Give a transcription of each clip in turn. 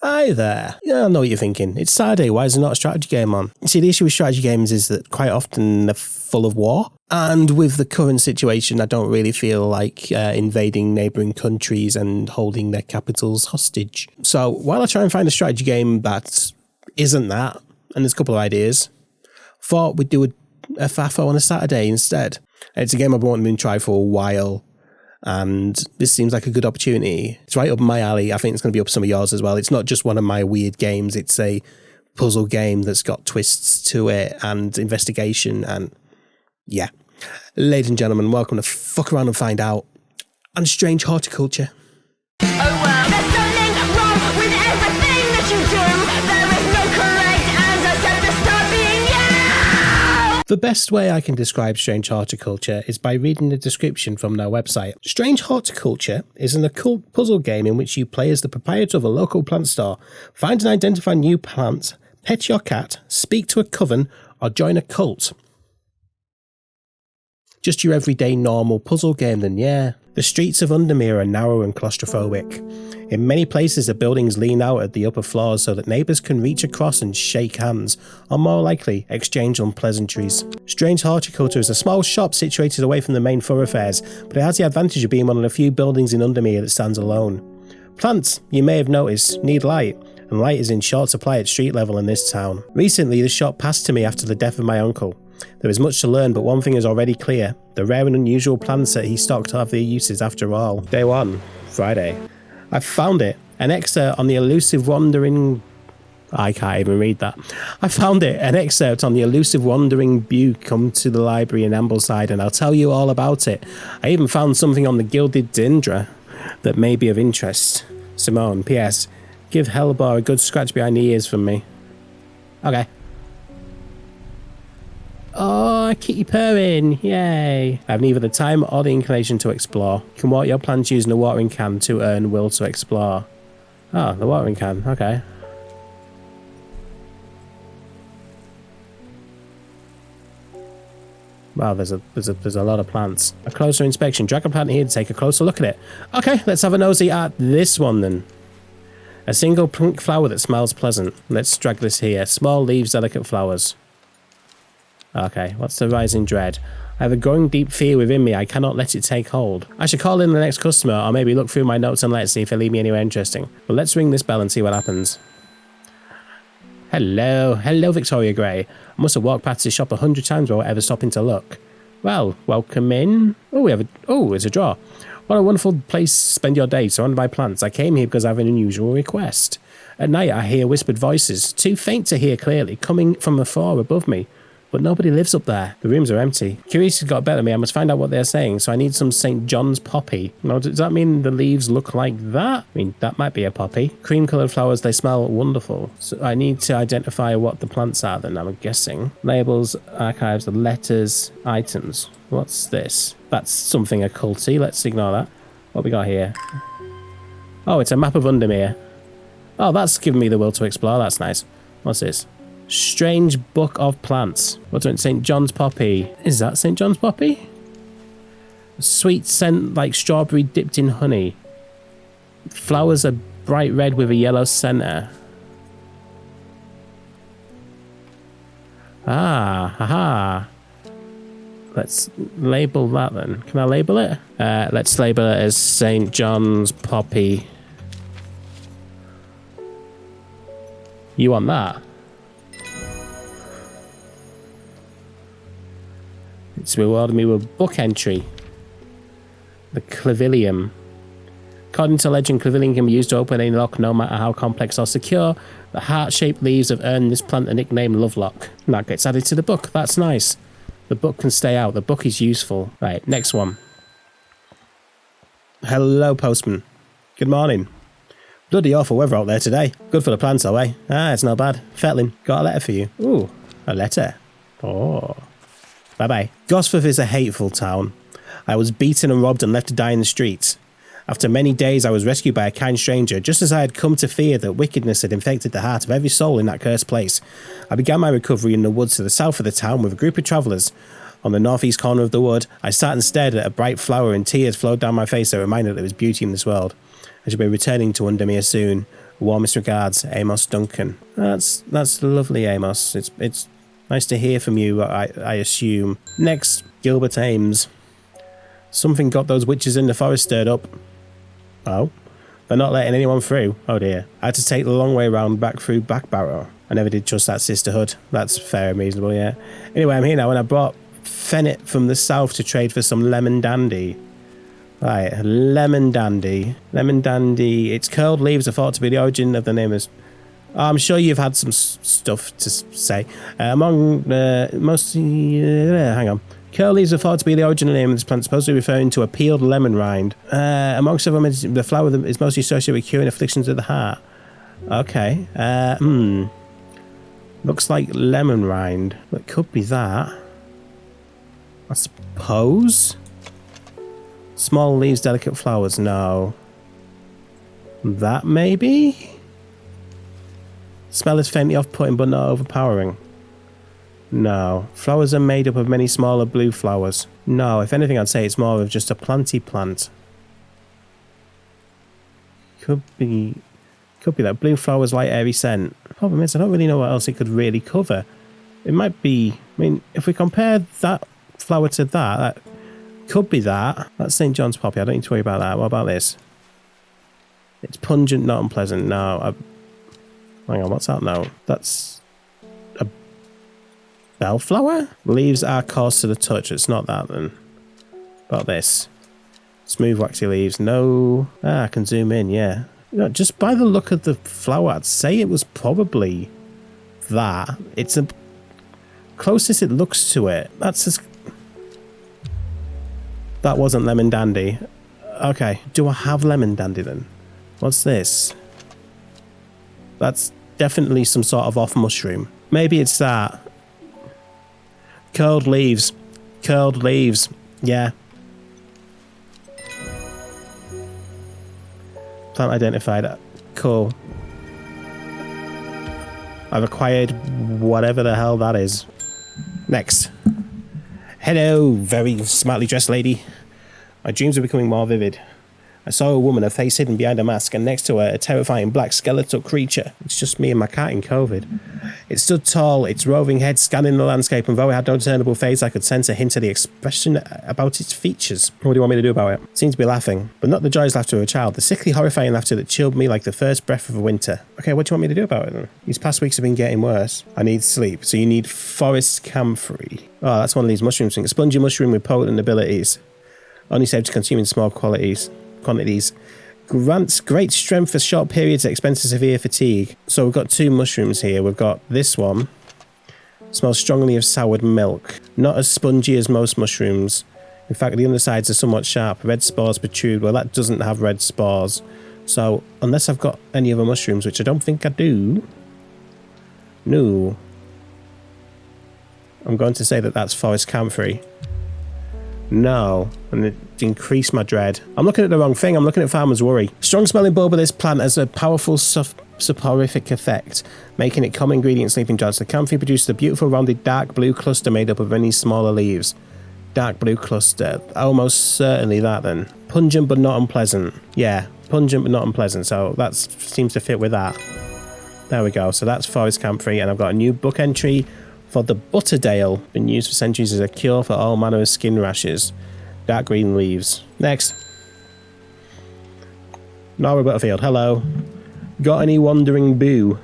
Hi there. Yeah, I know what you're thinking. It's Saturday, why is there not a strategy game on? See, the issue with strategy games is that quite often they're full of war. And with the current situation, I don't really feel like invading neighbouring countries and holding their capitals hostage. So while I try and find a strategy game that isn't that, and there's a couple of ideas, thought we'd do a FAFO on a Saturday instead. And it's a game I've wanted to try for a while. And this seems like a good opportunity. It's right up my alley. I think it's going to be up some of yours as well. It's not just one of my weird games. It's a puzzle game that's got twists to it and investigation. And yeah. Ladies and gentlemen, welcome to Fuck Around and Find Out on Strange Horticulture. Oh well, there's something wrong with everything that you do. There is no correct answer, so stop being you. The best way I can describe Strange Horticulture is by reading the description from their website. Strange Horticulture is an occult puzzle game in which you play as the proprietor of a local plant store, find and identify new plants, pet your cat, speak to a coven, or join a cult. Just your everyday normal puzzle game then, yeah. The streets of Undermere are narrow and claustrophobic. In many places the buildings lean out at the upper floors so that neighbours can reach across and shake hands, or more likely, exchange unpleasantries. Strange Horticulture is a small shop situated away from the main thoroughfares, but it has the advantage of being one of the few buildings in Undermere that stands alone. Plants, you may have noticed, need light, and light is in short supply at street level in this town. Recently the shop passed to me after the death of my uncle. There is much to learn, but one thing is already clear. The rare and unusual plants that he stocked have their uses after all. Day 1, Friday. I found it. An excerpt on the elusive wandering... I can't even read that. I found it. An excerpt on the elusive wandering Buke come to the library in Ambleside, and I'll tell you all about it. I even found something on the Gilded Dindra that may be of interest. Simone, P.S. Give Hellbar a good scratch behind the ears from me. Okay. Oh, kitty purring, yay. I have neither the time or the inclination to explore. You can water your plants using a watering can to earn will to explore. Oh, the watering can, okay. Wow, there's a lot of plants. A closer inspection. Drag a plant here to take a closer look at it. Okay, let's have a nosy at this one then. A single pink flower that smells pleasant. Let's drag this here. Small leaves, delicate flowers. Okay, what's the rising dread? I have a growing deep fear within me. I cannot let it take hold. I should call in the next customer or maybe look through my notes and letters, see if they leave me anywhere interesting. But let's ring this bell and see what happens. Hello. Hello, Victoria Gray. I must have walked past this shop 100 times without ever stopping to look. Well, welcome in. It's a drawer. What a wonderful place to spend your day, surrounded by plants. I came here because I have an unusual request. At night I hear whispered voices, too faint to hear clearly, coming from the floor above me. But nobody lives up there. The rooms are empty. Curiosity got better of me. I must find out what they're saying, so I need some St. John's poppy. Now, does that mean the leaves look like that? I mean, that might be a poppy. Cream-coloured flowers, they smell wonderful. So I need to identify what the plants are then, I'm guessing. Labels, archives, letters, items. What's this? That's something occulty. Let's ignore that. What we got here? Oh, it's a map of Undermere. Oh, that's given me the will to explore. That's nice. What's this? Strange Book of Plants. What's it? St. John's Poppy. Is that St. John's Poppy? Sweet scent like strawberry dipped in honey. Flowers are bright red with a yellow centre. Ah, haha. Let's label that then. Can I label it? Let's label it as St. John's Poppy. You want that? It's rewarded me with a book entry. The Clavilium. According to legend, Clavilium can be used to open any lock no matter how complex or secure. The heart-shaped leaves have earned this plant the nickname Lovelock. And that gets added to the book. That's nice. The book can stay out. The book is useful. Right, next one. Hello, postman. Good morning. Bloody awful weather out there today. Good for the plants, though, eh? Ah, it's not bad. Fetlin, got a letter for you. Ooh, a letter. Oh. Bye-bye. Gosforth is a hateful town. I was beaten and robbed and left to die in the streets. After many days, I was rescued by a kind stranger, just as I had come to fear that wickedness had infected the heart of every soul in that cursed place. I began my recovery in the woods to the south of the town with a group of travellers. On the northeast corner of the wood, I sat and stared at a bright flower, and tears flowed down my face that reminded that there was beauty in this world. I should be returning to Undermere soon. Warmest regards, Amos Duncan. That's lovely, Amos. It's nice to hear from you, I assume. Next, Gilbert Ames. Something got those witches in the forest stirred up. Oh? They're not letting anyone through. Oh dear. I had to take the long way round back through Back Barrow. I never did trust that sisterhood. That's fair and reasonable, yeah. Anyway, I'm here now, and I brought Fennet from the south to trade for some lemon dandy. Right, lemon dandy. Lemon dandy. Its curled leaves are thought to be the origin of the name. I'm sure you've had some stuff to say. Among mostly... hang on. Curled leaves are thought to be the original name of this plant, supposedly referring to a peeled lemon rind. Amongst them, the flower is mostly associated with curing afflictions of the heart. Okay. Looks like lemon rind. It could be that. I suppose. Small leaves, delicate flowers. No. That maybe? Smell is faintly off-putting but not overpowering. No. Flowers are made up of many smaller blue flowers. No, if anything I'd say it's more of just a planty plant. Could be that. Blue flowers, light airy scent. The problem is I don't really know what else it could really cover. It might be... I mean, if we compare that flower to that could be that. That's St. John's poppy. I don't need to worry about that. What about this? It's pungent, not unpleasant. No. Hang on, what's that now? That's... bellflower? Leaves are coarse to the touch. It's not that then. About this. Smooth waxy leaves. No. I can zoom in, yeah. You know, just by the look of the flower, I'd say it was probably that. It's the closest it looks to it. That's as... That wasn't lemon dandy. Okay. Do I have lemon dandy then? What's this? That's definitely some sort of off mushroom. Maybe it's that. Curled leaves. Curled leaves. Yeah. Plant identified. Cool. I've acquired whatever the hell that is. Next. Hello, very smartly dressed lady. My dreams are becoming more vivid. I saw a woman, her face hidden behind a mask, and next to her, a terrifying black skeletal creature. It's just me and my cat in COVID. It stood tall, its roving head scanning the landscape, and though it had no discernible face, I could sense a hint of the expression about its features. What do you want me to do about it? It seemed to be laughing, but not the joyous laughter of a child, the sickly, horrifying laughter that chilled me like the first breath of winter. Okay, what do you want me to do about it then? These past weeks have been getting worse. I need sleep, so you need forest camphor. Oh, that's one of these mushroom things. A spongy mushroom with potent abilities. Only safe to consume in small quantities. Grants great strength for short periods at expense of severe fatigue. So we've got two mushrooms here. We've got this one. Smells strongly of soured milk. Not as spongy as most mushrooms. In fact, the undersides are somewhat sharp. Red spores protrude. Well, that doesn't have red spores. So, unless I've got any other mushrooms, which I don't think I do. No. I'm going to say that that's forest camphor. No, and it increased my dread. I'm looking at the wrong thing. I'm looking at Farmer's Worry. Strong smelling bulb of this plant has a powerful soporific effect, making it common ingredient in sleeping draughts. The camphor produces a beautiful rounded dark blue cluster made up of many smaller leaves. Dark blue cluster. Almost certainly that then. Pungent but not unpleasant. Yeah, pungent but not unpleasant. So that seems to fit with that. There we go. So that's forest camphor, and I've got a new book entry for the Butterdale, been used for centuries as a cure for all manner of skin rashes. Dark green leaves. Next. Nora Butterfield, hello. Got any wandering boo?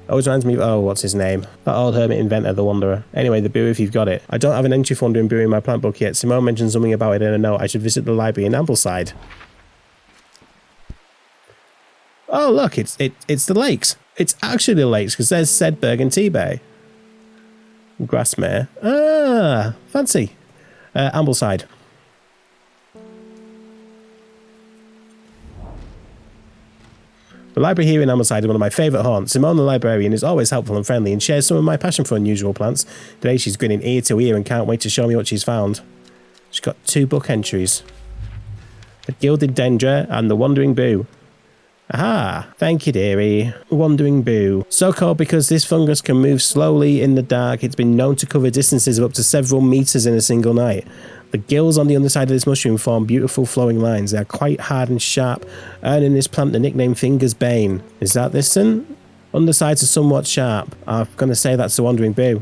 Always reminds me of, oh, what's his name? That old hermit inventor, the Wanderer. Anyway, the boo if you've got it. I don't have an entry for wandering boo in my plant book yet. Simone mentioned something about it in a note. I should visit the library in Ambleside. Oh, look, it's the lakes. It's actually the lakes, because there's Sedberg and T-Bay. Grassmere. Ah, fancy. Ambleside. The library here in Ambleside is one of my favourite haunts. Simone the librarian is always helpful and friendly and shares some of my passion for unusual plants. Today she's grinning ear to ear and can't wait to show me what she's found. She's got two book entries. The Gilded Dendra and the Wandering Boo. Aha! Thank you, dearie. Wandering Boo. So called because this fungus can move slowly in the dark. It's been known to cover distances of up to several meters in a single night. The gills on the underside of this mushroom form beautiful flowing lines. They are quite hard and sharp, earning this plant the nickname Finger's Bane. Is that this then? Undersides are somewhat sharp. I'm going to say that's the Wandering Boo.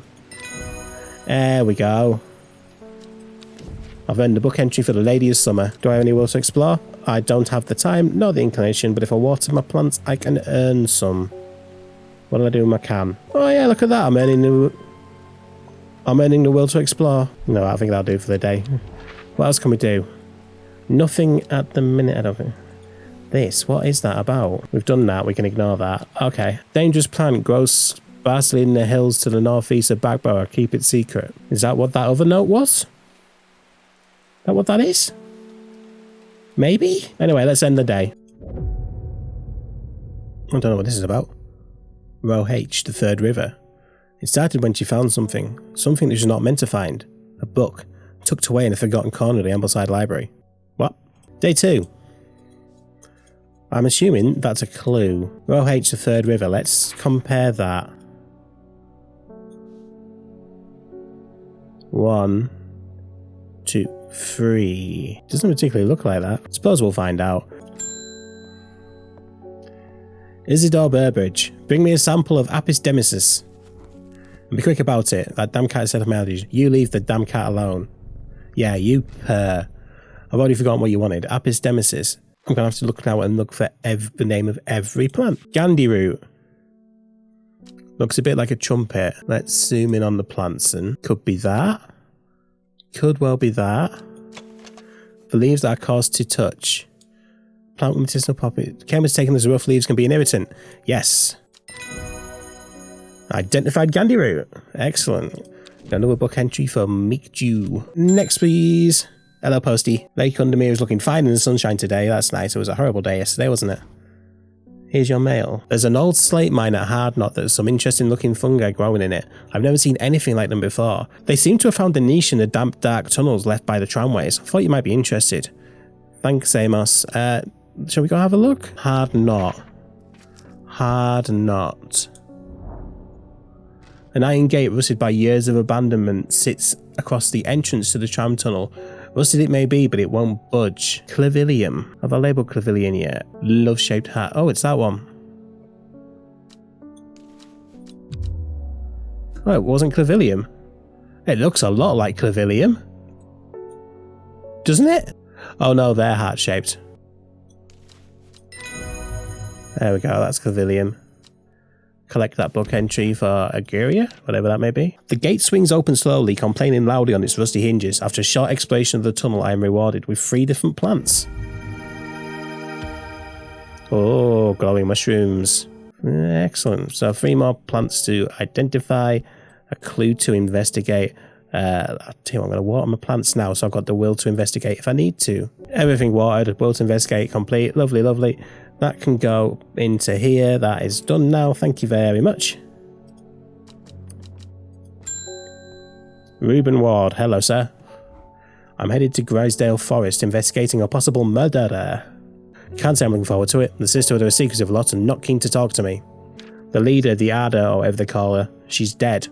There we go. I've earned a book entry for the Lady of Summer. Do I have any will to explore? I don't have the time, nor the inclination, but if I water my plants, I can earn some. What do I do with my can? Oh yeah, look at that. I'm earning the will to explore. No, I think that'll do for the day. What else can we do? Nothing at the minute, I don't think. This, what is that about? We've done that, we can ignore that. Okay. Dangerous plant grows sparsely in the hills to the northeast of Bagborough. Keep it secret. Is that what that other note was? Is that what that is? Maybe? Anyway, let's end the day. I don't know what this is about. Row H, the third river. It started when she found something that she was not meant to find. A book, tucked away in a forgotten corner of the Ambleside Library. What? Day 2. I'm assuming that's a clue. Row H, the third river. Let's compare that. 1, 2, 3. Doesn't particularly look like that. Suppose we'll find out. Isidore Burbridge, bring me a sample of Apis demysis. And be quick about it. That damn cat said of melodies. You leave the damn cat alone. Yeah, you purr. I've already forgotten what you wanted. Apis demysis. I'm going to have to look now and look for the name of every plant. Gandhi root. Looks a bit like a trumpet. Let's zoom in on the plants and could be that. Could well be that. The leaves that are caused to touch. Plant with medicinal properties. Chemists taken as rough leaves can be an irritant. Yes. Identified Gandhi root. Excellent. Got another book entry for Meek Jew. Next, please. Hello, Posty. Lake Undermere is looking fine in the sunshine today. That's nice. It was a horrible day yesterday, wasn't it? Here's your mail. There's an old slate mine at Hardknot that has some interesting looking fungi growing in it. I've never seen anything like them before. They seem to have found a niche in the damp, dark tunnels left by the tramways. I thought you might be interested. Thanks, Amos. Shall we go have a look? Hardknot. Hardknot. An iron gate rusted by years of abandonment sits across the entrance to the tram tunnel. Rusted it may be, but it won't budge. Clavilium. Have I labelled Clavilium yet? Love-shaped hat. Oh, it's that one. Oh, it wasn't Clavilium. It looks a lot like Clavilium. Doesn't it? Oh no, they're heart-shaped. There we go, that's Clavilium. Collect that book entry for Aguria, whatever that may be. The gate swings open slowly, complaining loudly on its rusty hinges. After a short exploration of the tunnel, I am rewarded with 3 different plants. Oh, glowing mushrooms. Excellent. So 3 more plants to identify, a clue to investigate. I'll tell you what, I'm going to water my plants now, so I've got the will to investigate if I need to. Everything watered, will to investigate complete. Lovely, lovely. That can go into here. That is done now. Thank you very much. Reuben Ward. Hello, sir. I'm headed to Grisdale Forest, investigating a possible murderer. Can't say I'm looking forward to it. The sisterhood are a secretive lot and not keen to talk to me. The leader, the Ada, or whatever they call her, she's dead.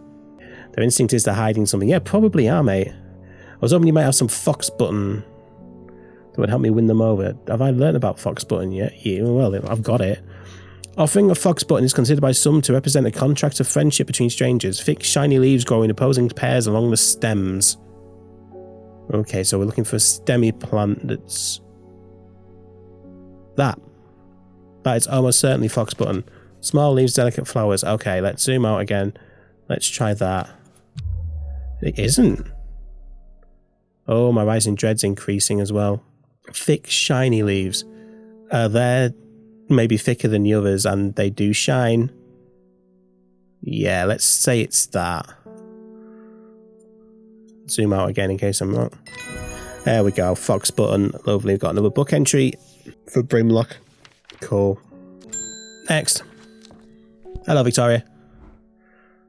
Their instinct is they're hiding something. Yeah, probably are, mate. I was hoping you might have some fox button that would help me win them over. Have I learned about fox button yet? Yeah, well, I've got it. Offering a fox button is considered by some to represent a contract of friendship between strangers. Thick, shiny leaves grow in opposing pairs along the stems. Okay, so we're looking for a stemmy plant that's... That is almost certainly fox button. Small leaves, delicate flowers. Okay, let's zoom out again. Let's try that. It isn't. Oh, my rising dread's increasing as well. Thick, shiny leaves. They're maybe thicker than the others, and they do shine. Yeah, let's say it's that. Zoom out again in case I'm not. There we go. Fox button. Lovely. We've got another book entry for Brimlock. Cool. Next. Hello, Victoria.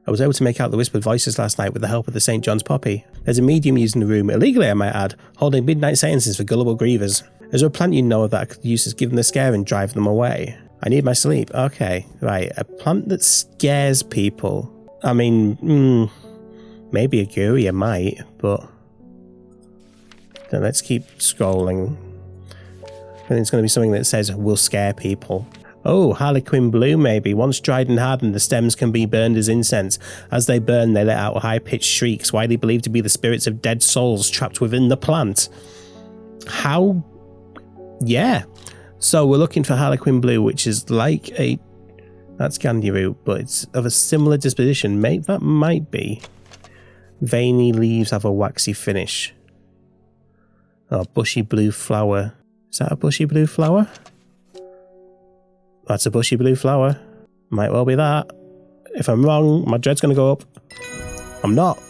I was able to make out the whispered voices last night with the help of the St. John's Poppy. There's a medium using the room, illegally I might add, holding midnight seances for gullible grievers. Is there a plant you know of that I could use to give them the scare and drive them away? I need my sleep. Okay, right. A plant that scares people. I mean, maybe a Guria might, but... Then let's keep scrolling. And it's going to be something that says, will scare people. Oh, Harlequin blue maybe. Once dried and hardened, the stems can be burned as incense. As they burn, they let out high-pitched shrieks, widely believed to be the spirits of dead souls trapped within the plant. How? Yeah. So we're looking for Harlequin blue, which is like a... That's candy root, but it's of a similar disposition. That might be. Veiny leaves have a waxy finish. Oh, bushy blue flower. Is that a bushy blue flower? That's a bushy blue flower. Might well be that. If I'm wrong, my dread's going to go up. I'm not.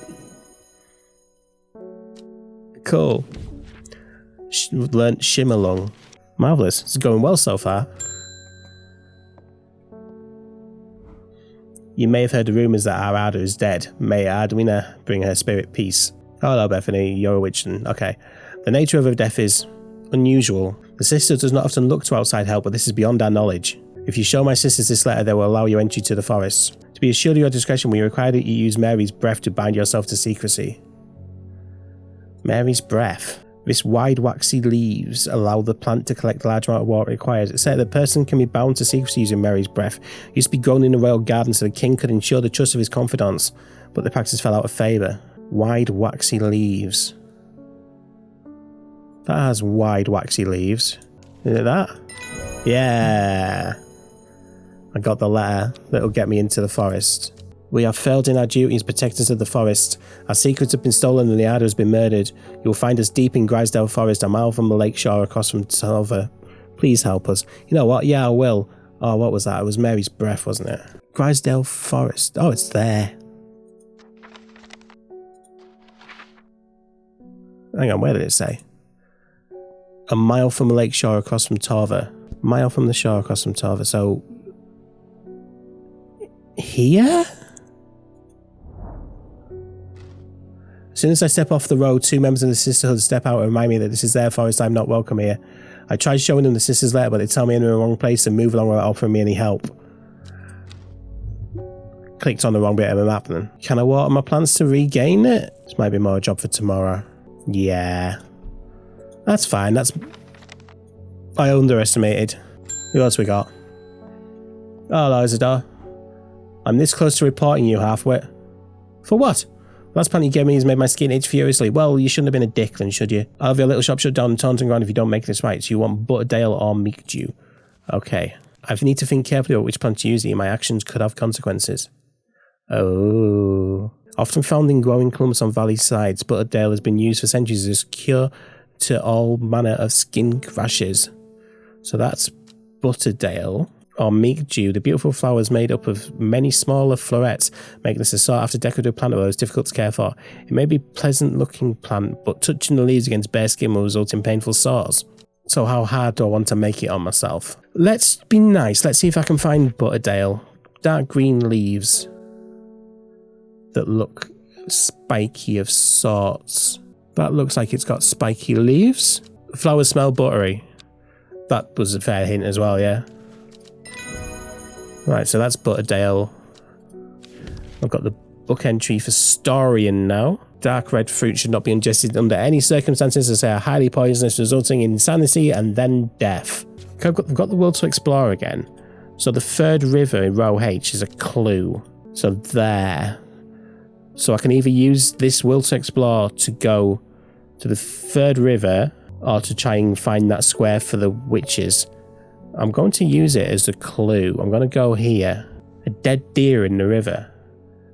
Cool. Learnt Shimmerlung. Marvellous. It's going well so far. You may have heard the rumours that our Ada is dead. May Ardwina bring her spirit peace. Hello, Bethany. You're a witch. Okay. The nature of her death is unusual. The sister does not often look to outside help, but this is beyond our knowledge. If you show my sisters this letter, they will allow you entry to the forest. To be assured of your discretion, we require that you use Mary's breath to bind yourself to secrecy. Mary's breath. This wide waxy leaves allow the plant to collect the large amount of water it requires. It said that the person can be bound to secrecy using Mary's breath. It used to be grown in the royal garden so the king could ensure the trust of his confidants, but the practice fell out of favour. Wide waxy leaves. That has wide waxy leaves. Is it that? Yeah. I got the letter that'll get me into the forest. We have failed in our duty as protectors of the forest. Our secrets have been stolen and the Ada has been murdered. You will find us deep in Grisdale Forest, a mile from the lake shore across from Tulver. Please help us. You know what? Yeah, I will. Oh, what was that? It was Mary's breath, wasn't it? Grisdale Forest. Oh, it's there. Hang on, where did it say? A mile from the lake shore across from Torver. Mile from the shore across from Torver. So... here? As soon as I step off the road, two members of the sisterhood step out and remind me that this is their forest, I'm not welcome here. I tried showing them the sister's letter, but they tell me I'm in the wrong place and move along without offering me any help. Clicked on the wrong bit of the map then. Can I water my plants to regain it? This might be more a job for tomorrow. Yeah. That's fine, that's... I underestimated. Who else we got? Oh, hello, Isidore. I'm this close to reporting you, Halfwit. For what? Last plant you gave me has made my skin itch furiously. Well, you shouldn't have been a dick then, should you? I'll have your little shop shut down and taunting ground if you don't make this right. So you want Butterdale or Meekdew? Okay. I need to think carefully about which plant to use here. My actions could have consequences. Oh. Often found in growing clumps on valley sides, Butterdale has been used for centuries as a cure to all manner of skin rashes. So that's Butterdale. Or Meekdew, the beautiful flowers made up of many smaller florets, making this a sought-after decorative plant that is difficult to care for. It may be a pleasant-looking plant, but touching the leaves against bare skin will result in painful sores. So how hard do I want to make it on myself? Let's be nice. Let's see if I can find Butterdale. Dark green leaves that look spiky of sorts. That looks like it's got spiky leaves. Flowers smell buttery. That was a fair hint as well, yeah? Right, so that's Butterdale. I've got the book entry for Storian now. Dark red fruit should not be ingested under any circumstances as they are highly poisonous, resulting in insanity and then death. Okay, I've got the world to explore again. So the third river in row H is a clue. So there. So I can either use this world to explore to go to the third river or to try and find that square for the witches. I'm going to use it as a clue. I'm going to go here. A dead deer in the river.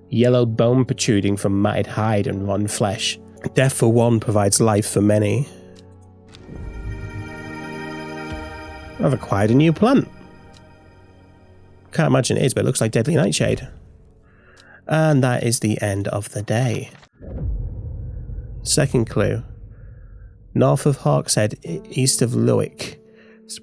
Yellow bone protruding from matted hide and rotten flesh. Death for one provides life for many. I've acquired a new plant. Can't imagine it is, but it looks like Deadly Nightshade. And that is the end of the day. Second clue. North of Hawkhead, east of Lewick.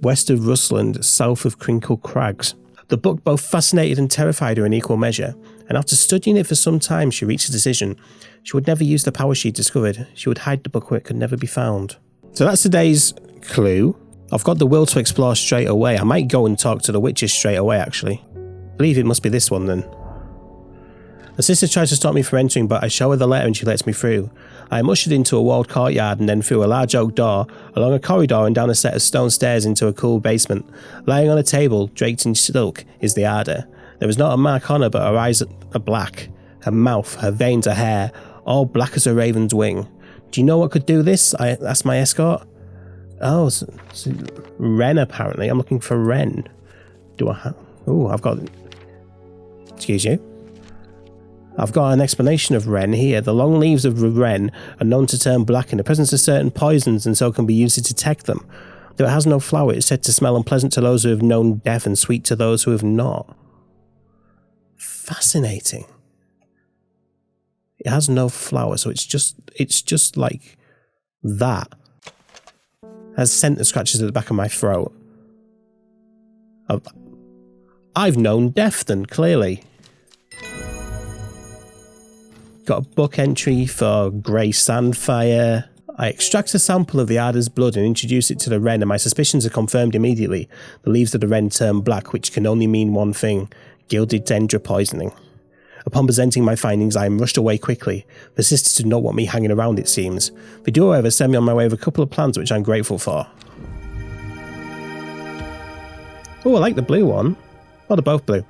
West of Rusland, south of Crinkle Crags. The book both fascinated and terrified her in equal measure, and after studying it for some time she reached a decision. She would never use the power she discovered. She would hide the book where it could never be found. So that's today's clue. I've got the will to explore straight away. I might go and talk to the witches straight away, actually. I believe it must be this one then. The sister tries to stop me from entering, but I show her the letter and she lets me through. I am ushered into a walled courtyard and then through a large oak door, along a corridor and down a set of stone stairs into a cool basement. Lying on a table, draped in silk, is the Ada. There is not a mark on her, but her eyes are black. Her mouth, her veins, her hair, all black as a raven's wing. Do you know what could do this? I asked my escort. Oh, it's Wren apparently. I'm looking for Wren. Do I have... Oh, I've got... Excuse you. I've got an explanation of Wren here. The long leaves of Wren are known to turn black in the presence of certain poisons and so can be used to detect them. Though it has no flower, it's said to smell unpleasant to those who have known death and sweet to those who have not. Fascinating. It has no flower, so it's just like that. It has scent that scratches at the back of my throat. I've known death then, clearly. Got a book entry for Grey Sandfire. I extract a sample of the Ada's blood and introduce it to the Wren, and my suspicions are confirmed immediately. The leaves of the Wren turn black, which can only mean one thing: gilded dendra poisoning. Upon presenting my findings, I am rushed away quickly. The sisters do not want me hanging around, it seems. They do, however, send me on my way with a couple of plants, which I'm grateful for. Oh, I like the blue one. Well, they're both blue.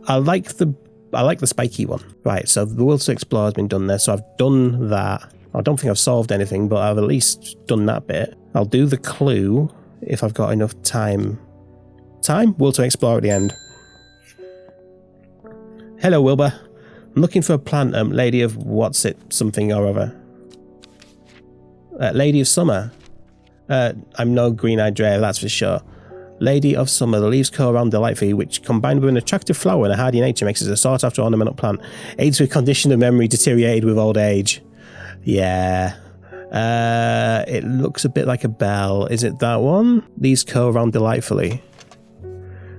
I like the spiky one. Right, so the Will to Explore has been done there, so I've done that. I don't think I've solved anything, but I've at least done that bit. I'll do the clue if I've got enough time. Will to Explore at the end. Hello, Wilbur. I'm looking for a plant, Lady of what's it, something or other. Lady of Summer. I'm no green-eyed Drea, that's for sure. Lady of Summer, the leaves curl around delightfully, which combined with an attractive flower and a hardy nature makes it a sought-after ornamental plant. Aids with condition of memory deteriorated with old age. Yeah. It looks a bit like a bell. Is it that one? Leaves curl around delightfully.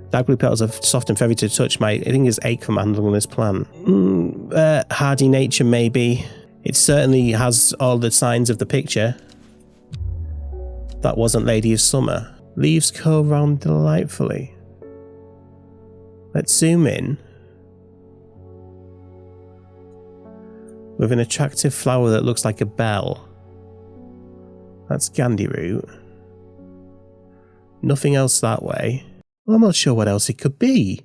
Dark blue petals are soft and feathery to touch. My fingers ache from handling this plant. Hardy nature, maybe. It certainly has all the signs of the picture. That wasn't Lady of Summer. Leaves curl round delightfully. Let's zoom in. With an attractive flower that looks like a bell. That's Gandhi root. Nothing else that way. Well, I'm not sure what else it could be.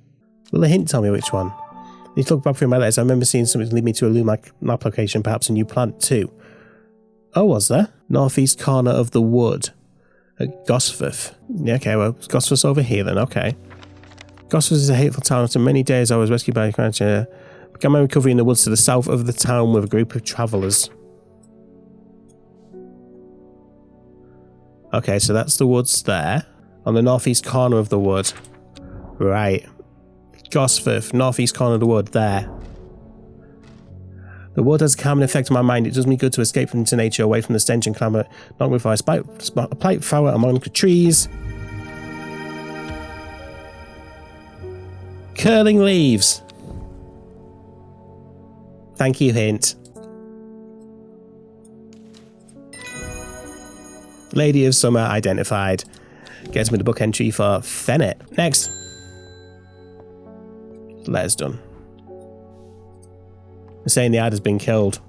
Will a hint tell me which one? I need to look back through my letters. I remember seeing something lead me to a Lumac map location, perhaps a new plant too. Oh, was there? Northeast corner of the wood. At Gosforth. Yeah, okay, well, Gosforth's over here then, okay. Gosforth is a hateful town. After many days, I was rescued by a creature. Began my recovery in the woods to the south of the town with a group of travellers. Okay, so that's the woods there. On the northeast corner of the wood. Right. Gosforth, northeast corner of the wood, there. The wood has a calming effect on my mind. It does me good to escape into nature, away from the stench and clamour. Not before I spot a plight flower among the trees. Curling leaves. Thank you, hint. Lady of Summer identified. Gets me the book entry for Fennet. Next. Letter's done. They're saying the ad has been killed.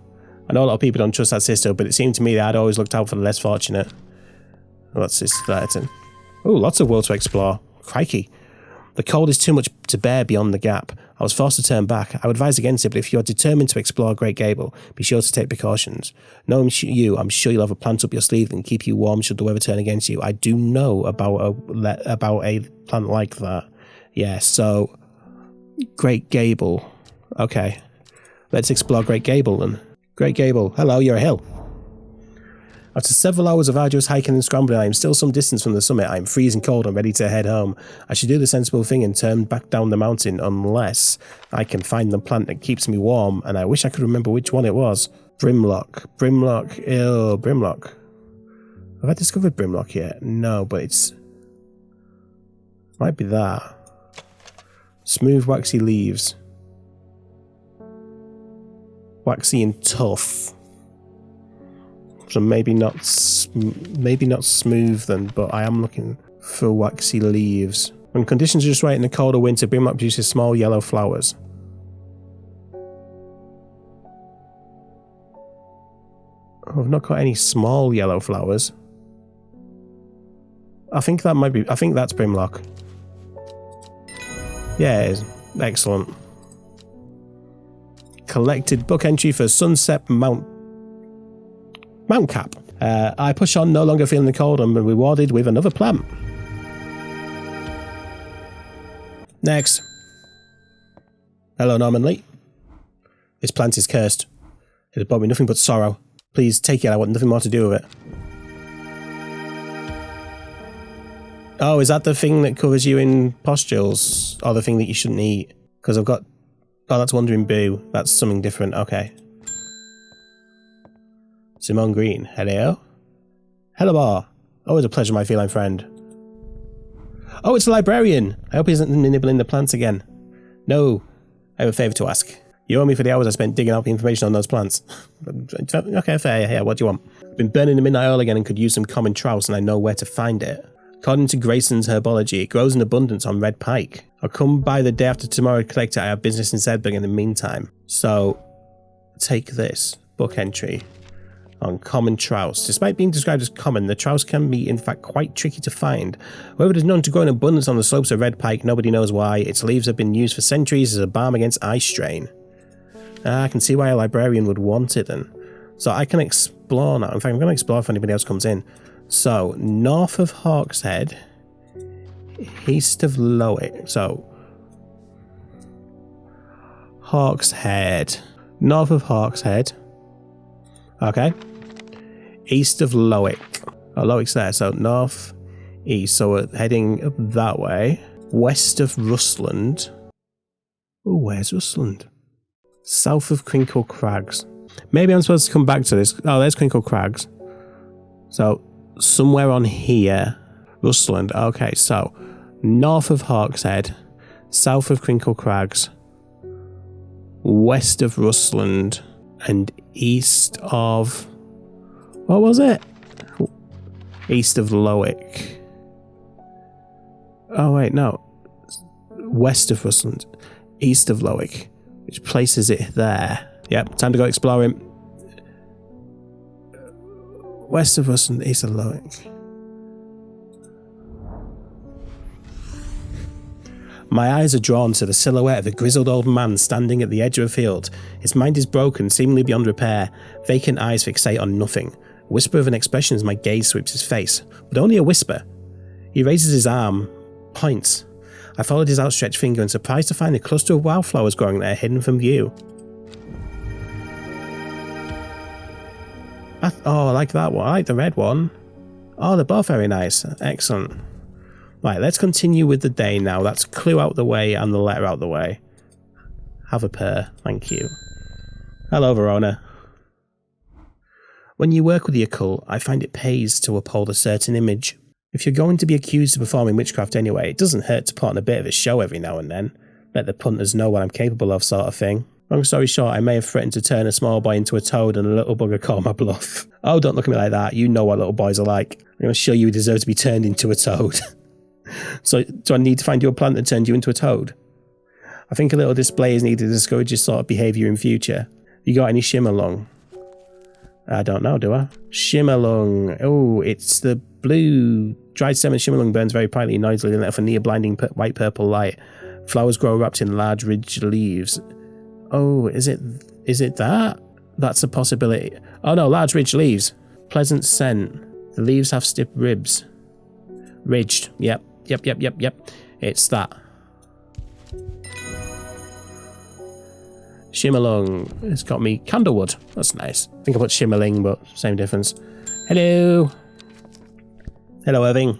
I know a lot of people don't trust that sister, but it seemed to me that I'd always looked out for the less fortunate. What's this letter? Oh, lots of world to explore. Crikey. The cold is too much to bear beyond the gap. I was forced to turn back. I would advise against it, but if you are determined to explore Great Gable, be sure to take precautions. Knowing you, I'm sure you'll have a plant up your sleeve that can keep you warm should the weather turn against you. I do know about a plant like that. Yeah, so Great Gable. Okay. Let's explore Great Gable then. Great Gable. Hello, you're a hill. After several hours of arduous hiking and scrambling, I am still some distance from the summit. I am freezing cold and ready to head home. I should do the sensible thing and turn back down the mountain unless I can find the plant that keeps me warm, and I wish I could remember which one it was. Brimlock. Brimlock. Ew, Brimlock. Have I discovered Brimlock yet? No, but it's... might be that. Smooth, waxy leaves. Waxy and tough. So maybe not smooth then, but I am looking for waxy leaves. When conditions are just right in the colder winter, Brimlock produces small yellow flowers. I've not got any small yellow flowers. I think that might be... I think that's Brimlock. Yeah, it is. Excellent. Collected book entry for Sunset Mount Cap. I push on, no longer feeling the cold, and rewarded with another plant. Next. Hello, Norman Lee. This plant is cursed. It has brought me nothing but sorrow. Please take it, I want nothing more to do with it. Oh, is that the thing that covers you in pustules? Or the thing that you shouldn't eat? Because I've got... Oh, that's Wandering Boo. That's something different. Okay. Simone Green. Hello? Hello, Bar. Always a pleasure, my feline friend. Oh, it's a librarian. I hope he isn't nibbling the plants again. No. I have a favour to ask. You owe me for the hours I spent digging out the information on those plants. Okay, fair. Yeah, what do you want? I've been burning the midnight oil again and could use some common trouse, and I know where to find it. According to Grayson's herbology, it grows in abundance on red pike. I'll come by the day after tomorrow to collect it. I have business in Zedburg in the meantime. So, take this book entry on common trouse. Despite being described as common, the trouse can be in fact quite tricky to find. However, it is known to grow in abundance on the slopes of red pike. Nobody knows why. Its leaves have been used for centuries as a balm against eye strain. I can see why a librarian would want it then. So I can explore now. In fact, I'm going to explore if anybody else comes in. So, north of Hawkhead, east of Lowick. So, Hawkhead. North of Hawkhead. Okay. East of Lowick. Oh, Lowick's there. So, north, east. So, we're heading up that way. West of Rustland. Oh, where's Rustland? South of Crinkle Crags. Maybe I'm supposed to come back to this. Oh, there's Crinkle Crags. So, somewhere on here. Rustland. Okay, so, north of Hawkhead. South of Crinkle Crags. West of Rustland. And east of... What was it? East of Lowick. Oh, wait, no. West of Rustland. East of Lowick. Which places it there. Yep, time to go exploring. West of Rustland, east of Lowick. My eyes are drawn to the silhouette of a grizzled old man standing at the edge of a field. His mind is broken, seemingly beyond repair. Vacant eyes fixate on nothing. A whisper of an expression as my gaze sweeps his face. But only a whisper. He raises his arm, points. I followed his outstretched finger and surprised to find a cluster of wildflowers growing there hidden from view. I like that one. I like the red one. Oh, they're both very nice. Excellent. Right, let's continue with the day now. That's clue out the way and the letter out the way. Have a pair. Thank you. Hello, Verona. When you work with the occult, I find it pays to uphold a certain image. If you're going to be accused of performing witchcraft anyway, it doesn't hurt to put on a bit of a show every now and then. Let the punters know what I'm capable of, sort of thing. Long story short, I may have threatened to turn a small boy into a toad and a little bugger called my bluff. Oh, don't look at me like that. You know what little boys are like. I'm going to show you deserve to be turned into a toad. So, do I need to find you a plant that turns you into a toad? I think a little display is needed to discourage this sort of behaviour in future. You got any Shimmerlung? I don't know, do I? Shimmerlung. Oh, it's the blue. Dried stem and Shimmerlung burns very brightly and noisily and let off a near blinding white-purple light. Flowers grow wrapped in large ridged leaves. Oh, is it that? That's a possibility. Oh no, large ridged leaves. Pleasant scent. The leaves have stiff ribs. Ridged. Yep. It's that. Shimmerlung. It's got me candlewood. That's nice. I think I put Shimmerling, but same difference. Hello. Hello, Irving.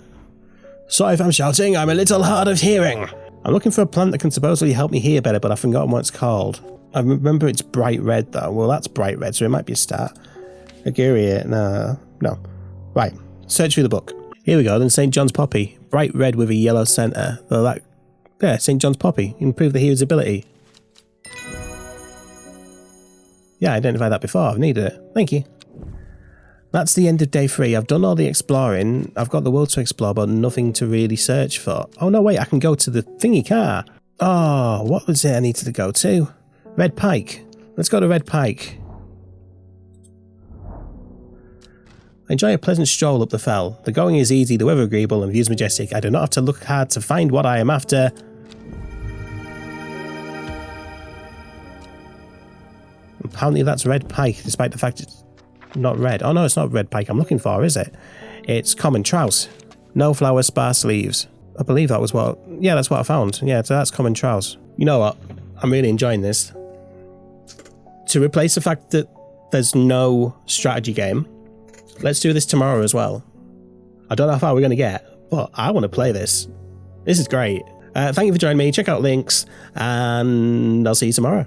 Sorry if I'm shouting. I'm a little hard of hearing. I'm looking for a plant that can supposedly help me hear better, but I've forgotten what it's called. I remember it's bright red, though. Well, that's bright red, so it might be a start. Aguria. No. Right. Search through the book. Here we go, then St. John's Poppy. Bright red with a yellow centre. St. John's Poppy. Improve the hearer's ability. Yeah, I identified that before. I've needed it. Thank you. That's the end of day 3. I've done all the exploring. I've got the world to explore, but nothing to really search for. Oh, no, wait. I can go to the thingy car. Oh, what was it I needed to go to? Red Pike. Let's go to Red Pike. Enjoy a pleasant stroll up the fell. The going is easy, the weather agreeable, and views majestic. I do not have to look hard to find what I am after. Apparently that's red pike, despite the fact it's not red. Oh no, it's not red pike I'm looking for, is it? It's common trouse. No flowers, sparse leaves. I believe that was what... Yeah, that's what I found. Yeah, so that's common trouse. You know what? I'm really enjoying this. To replace the fact that there's no strategy game, let's do this tomorrow as well. I don't know how far we're going to get, but I want to play this. This is great. Thank you for joining me. Check out links, and I'll see you tomorrow.